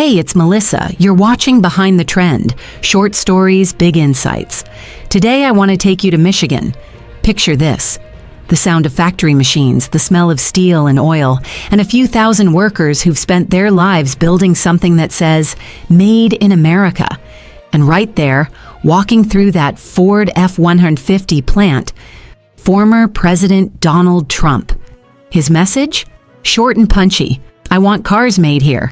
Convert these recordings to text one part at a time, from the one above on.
Hey, it's Melissa. You're watching Behind the Trend. Short stories, big insights. Today I want to take you to Michigan. Picture this. The sound of factory machines, the smell of steel and oil, and a few thousand workers who've spent their lives building something that says, Made in America. And right there, walking through that Ford F-150 plant, former President Donald Trump. His message? Short and punchy. I want cars made here.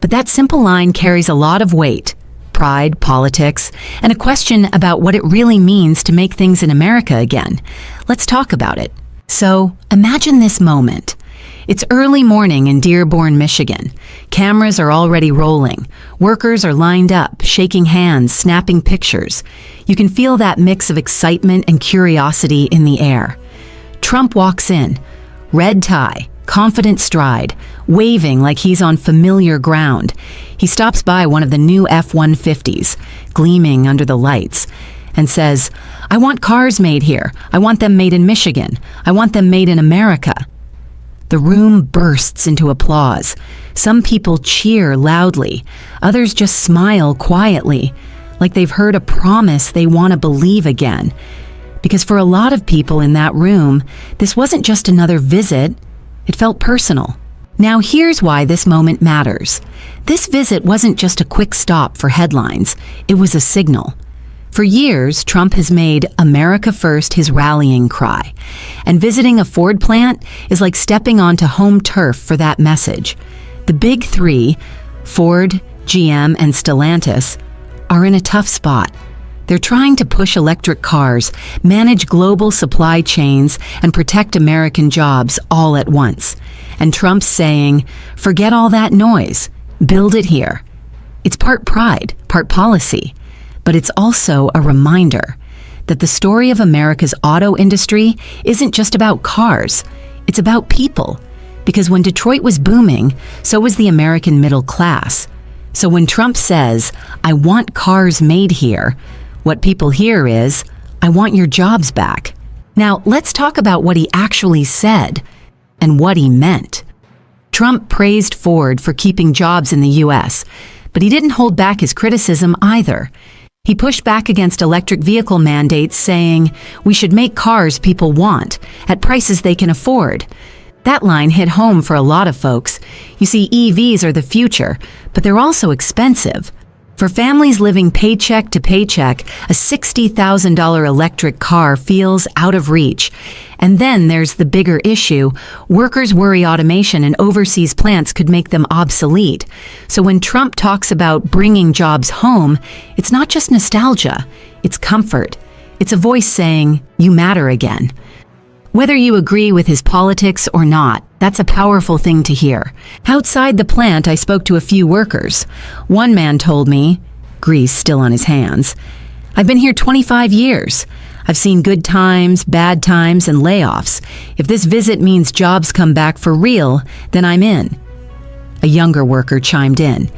But that simple line carries a lot of weight. Pride, politics, and a question about what it really means to make things in America again. Let's talk about it. So, imagine this moment. It's early morning in Dearborn, Michigan. Cameras are already rolling. Workers are lined up, shaking hands, snapping pictures. You can feel that mix of excitement and curiosity in the air. Trump walks in, red tie, confident stride, waving like he's on familiar ground. He stops by one of the new F-150s, gleaming under the lights, and says, I want cars made here. I want them made in Michigan. I want them made in America. The room bursts into applause. Some people cheer loudly. Others just smile quietly, like they've heard a promise they want to believe again. Because for a lot of people in that room, this wasn't just another visit. It felt personal. Now here's why this moment matters. This visit wasn't just a quick stop for headlines. It was a signal. For years, Trump has made America First his rallying cry. And visiting a Ford plant is like stepping onto home turf for that message. The big three, Ford, GM, and Stellantis, are in a tough spot. They're trying to push electric cars, manage global supply chains, and protect American jobs all at once. And Trump's saying, forget all that noise, build it here. It's part pride, part policy, but it's also a reminder that the story of America's auto industry isn't just about cars, it's about people. Because when Detroit was booming, so was the American middle class. So when Trump says, I want cars made here, what people hear is, I want your jobs back. Now, let's talk about what he actually said and what he meant. Trump praised Ford for keeping jobs in the U.S., but he didn't hold back his criticism either. He pushed back against electric vehicle mandates, saying, we should make cars people want, at prices they can afford. That line hit home for a lot of folks. You see, EVs are the future, but they're also expensive. For families living paycheck to paycheck, a $60,000 electric car feels out of reach. And then there's the bigger issue. Workers worry automation in overseas plants could make them obsolete. So when Trump talks about bringing jobs home, it's not just nostalgia, it's comfort. It's a voice saying, you matter again. Whether you agree with his politics or not, that's a powerful thing to hear. Outside the plant, I spoke to a few workers. One man told me, grease still on his hands, I've been here 25 years. I've seen good times, bad times, and layoffs. If this visit means jobs come back for real, then I'm in. A younger worker chimed in.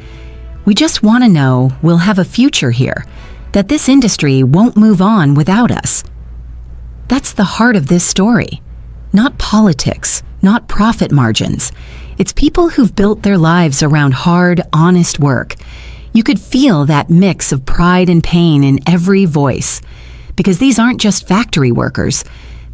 We just want to know we'll have a future here, that this industry won't move on without us. That's the heart of this story. Not politics, not profit margins. It's people who've built their lives around hard, honest work. You could feel that mix of pride and pain in every voice. Because these aren't just factory workers.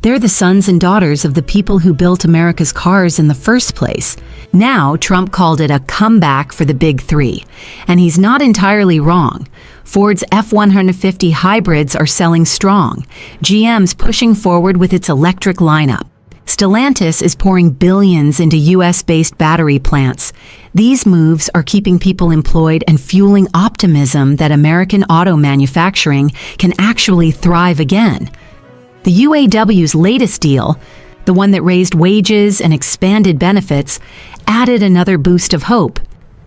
They're the sons and daughters of the people who built America's cars in the first place. Now, Trump called it a comeback for the big three. And he's not entirely wrong. Ford's F-150 hybrids are selling strong. GM's pushing forward with its electric lineup. Stellantis is pouring billions into U.S.-based battery plants. These moves are keeping people employed and fueling optimism that American auto manufacturing can actually thrive again. The UAW's latest deal, the one that raised wages and expanded benefits, added another boost of hope.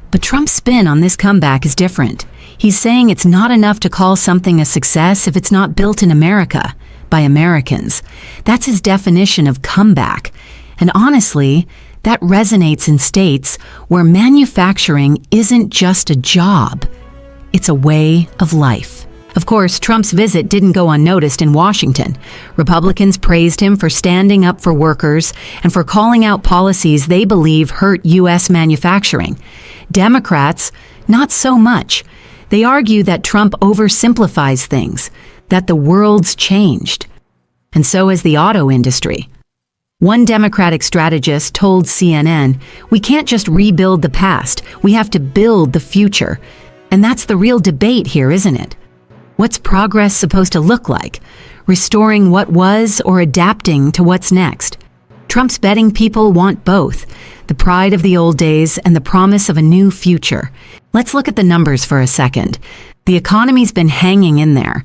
But Trump's spin on this comeback is different. He's saying it's not enough to call something a success if it's not built in America, by Americans. That's his definition of comeback. And honestly, that resonates in states where manufacturing isn't just a job, it's a way of life. Of course, Trump's visit didn't go unnoticed in Washington. Republicans praised him for standing up for workers and for calling out policies they believe hurt U.S. manufacturing. Democrats, not so much. They argue that Trump oversimplifies things, that the world's changed. And so has the auto industry. One Democratic strategist told CNN, "We can't just rebuild the past, we have to build the future." And that's the real debate here, isn't it? What's progress supposed to look like? Restoring what was or adapting to what's next? Trump's betting people want both, the pride of the old days and the promise of a new future. Let's look at the numbers for a second. The economy's been hanging in there.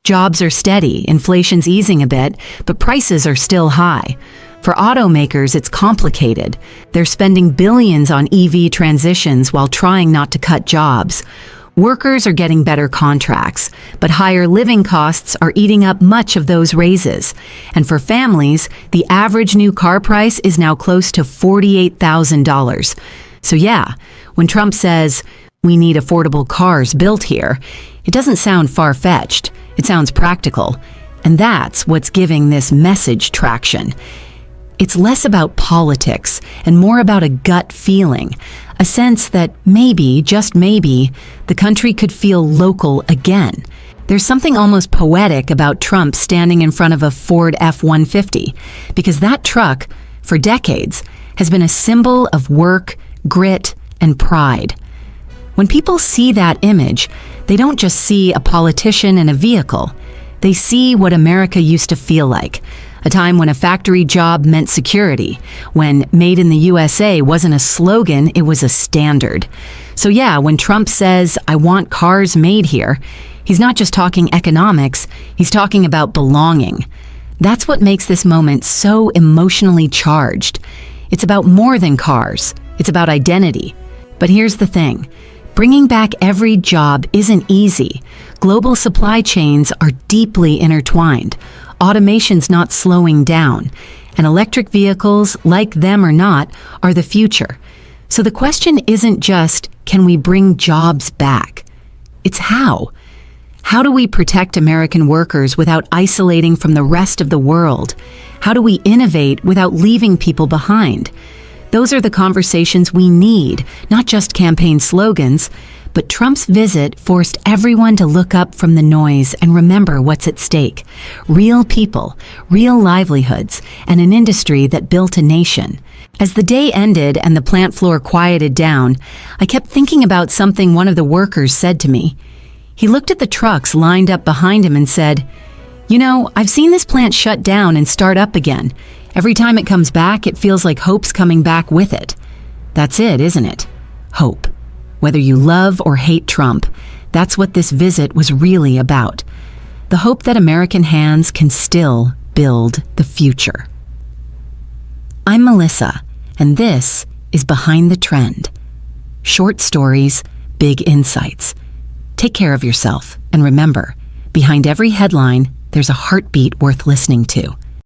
Jobs are steady, inflation's easing a bit, but prices are still high. For automakers, it's complicated. They're spending billions on EV transitions while trying not to cut jobs. Workers are getting better contracts, but higher living costs are eating up much of those raises. And for families, the average new car price is now close to $48,000. So yeah, when Trump says, "We need affordable cars built here," it doesn't sound far-fetched. It sounds practical. And that's what's giving this message traction. It's less about politics and more about a gut feeling, a sense that maybe, just maybe, the country could feel local again. There's something almost poetic about Trump standing in front of a Ford F-150, because that truck, for decades, has been a symbol of work, grit, and pride. When people see that image, they don't just see a politician and a vehicle. They see what America used to feel like. A time when a factory job meant security, when Made in the USA wasn't a slogan, it was a standard. So yeah, when Trump says, "I want cars made here," he's not just talking economics, he's talking about belonging. That's what makes this moment so emotionally charged. It's about more than cars. It's about identity. But here's the thing. Bringing back every job isn't easy. Global supply chains are deeply intertwined. Automation's not slowing down. And electric vehicles, like them or not, are the future. So the question isn't just, can we bring jobs back? It's how. How do we protect American workers without isolating from the rest of the world? How do we innovate without leaving people behind? Those are the conversations we need, not just campaign slogans. But Trump's visit forced everyone to look up from the noise and remember what's at stake. Real people, real livelihoods, and an industry that built a nation. As the day ended and the plant floor quieted down, I kept thinking about something one of the workers said to me. He looked at the trucks lined up behind him and said, "You know, I've seen this plant shut down and start up again. Every time it comes back, it feels like hope's coming back with it." That's it, isn't it? Hope. Whether you love or hate Trump, that's what this visit was really about. The hope that American hands can still build the future. I'm Melissa, and this is Behind the Trend. Short stories, big insights. Take care of yourself, and remember, behind every headline, there's a heartbeat worth listening to.